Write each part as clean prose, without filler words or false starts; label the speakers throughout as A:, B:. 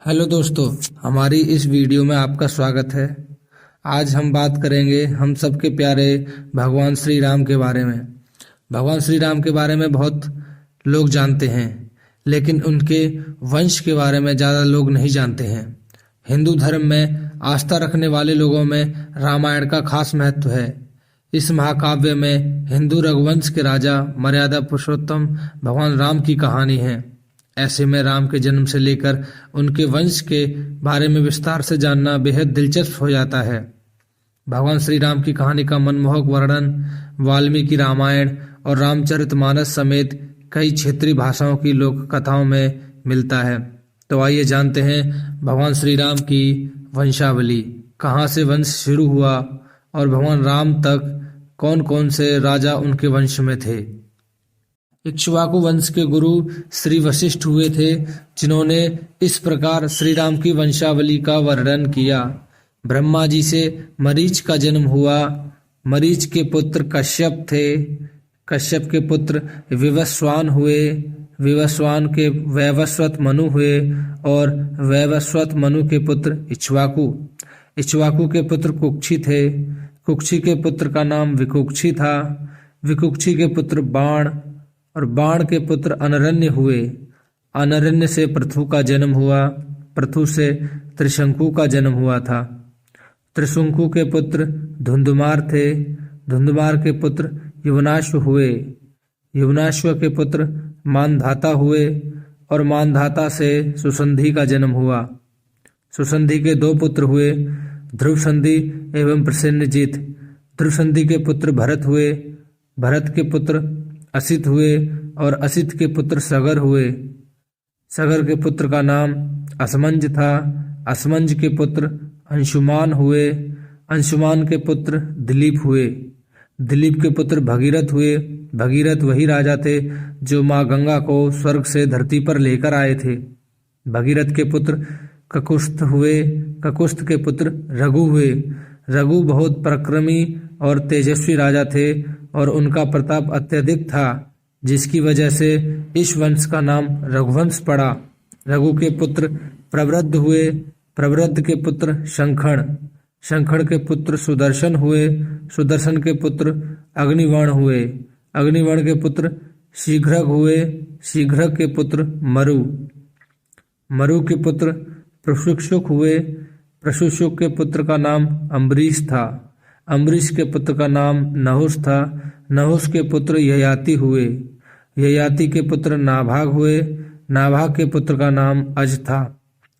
A: Hello दोस्तों, हमारी इस वीडियो में आपका स्वागत है। आज हम बात करेंगे हम सबके प्यारे भगवान श्री राम के बारे में। भगवान श्री राम के बारे में बहुत लोग जानते हैं, लेकिन उनके वंश के बारे में ज़्यादा लोग नहीं जानते हैं। हिंदू धर्म में आस्था रखने वाले लोगों में रामायण का खास महत्व है। इस महाकाव्य में हिंदू रघुवंश के राजा मर्यादा पुरुषोत्तम भगवान राम की कहानी है। ऐसे में राम के जन्म से लेकर उनके वंश के बारे में विस्तार से जानना बेहद दिलचस्प हो जाता है। भगवान श्री राम की कहानी का मनमोहक वर्णन वाल्मीकि रामायण और रामचरितमानस समेत कई क्षेत्रीय भाषाओं की लोक कथाओं में मिलता है। तो आइए जानते हैं भगवान श्री राम की वंशावली, कहाँ से वंश शुरू हुआ और भगवान राम तक कौन कौन से राजा उनके वंश में थे। इक्ष्वाकु वंश के गुरु श्री वशिष्ठ हुए थे, जिन्होंने इस प्रकार श्री राम की वंशावली का वर्णन किया। ब्रह्मा जी से मरीच का जन्म हुआ। मरीच के पुत्र कश्यप थे। कश्यप के पुत्र विवस्वान हुए। विवस्वान के वैवस्वत मनु हुए और वैवस्वत मनु के पुत्र इक्ष्वाकु। इक्ष्वाकु के पुत्र कुक्षी थे। कुक्षी के पुत्र का नाम विकुक्षी था। विकुक्षी के पुत्र बाण और बाण के पुत्र अनरण्य हुए। अनरण्य से पृथु का जन्म हुआ। पृथु से त्रिशंकु का जन्म हुआ था। त्रिशंकु के पुत्र धुंधुमार थे। धुंधुमार के पुत्र युवनाश्व हुए। युवनाश्व के पुत्र मानधाता हुए और मानधाता से सुसंधि का जन्म हुआ। सुसंधि के दो पुत्र हुए, ध्रुवसंधि एवं प्रसेनजीत। ध्रुवसंधि के पुत्र भरत हुए। भरत के पुत्र असित हुए और असित के पुत्र सगर हुए। सगर के पुत्र का नाम असमंज था। असमंज के पुत्र अंशुमान हुए। अंशुमान के पुत्र दिलीप हुए। दिलीप के पुत्र भगीरथ हुए। भगीरथ वही राजा थे जो माँ गंगा को स्वर्ग से धरती पर लेकर आए थे। भगीरथ के पुत्र ककुस्थ हुए। ककुस्थ के पुत्र रघु हुए। रघु बहुत पराक्रमी और तेजस्वी राजा थे और उनका प्रताप अत्यधिक था, जिसकी वजह से इस वंश का नाम रघुवंश पड़ा। रघु के पुत्र प्रवृद्ध हुए। प्रवृद्ध के पुत्र शंखण। शंखण के पुत्र सुदर्शन हुए। सुदर्शन के पुत्र अग्निवर्ण हुए। अग्निवर्ण के पुत्र शीघ्रक हुए। शीघ्रक के पुत्र मरु। मरु के पुत्र प्रशुक्षुक हुए। प्रशुक्षुक के पुत्र का नाम अम्बरीश था। अम्बरीश के पुत्र का नाम नहुष था। नहुष के पुत्र ययाति हुए। ययाति के पुत्र नाभाग हुए। नाभाग के पुत्र का नाम अज था।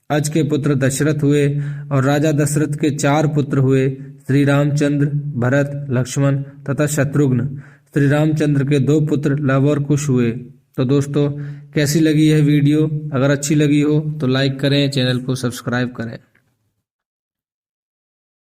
A: अज के पुत्र दशरथ हुए और राजा दशरथ के 4 पुत्र हुए, श्री रामचंद्र, भरत, लक्ष्मण तथा शत्रुघ्न। श्री रामचंद्र के 2 पुत्र लव और कुश हुए। तो दोस्तों, कैसी लगी यह वीडियो? अगर अच्छी लगी हो तो लाइक करें, चैनल को सब्सक्राइब करें।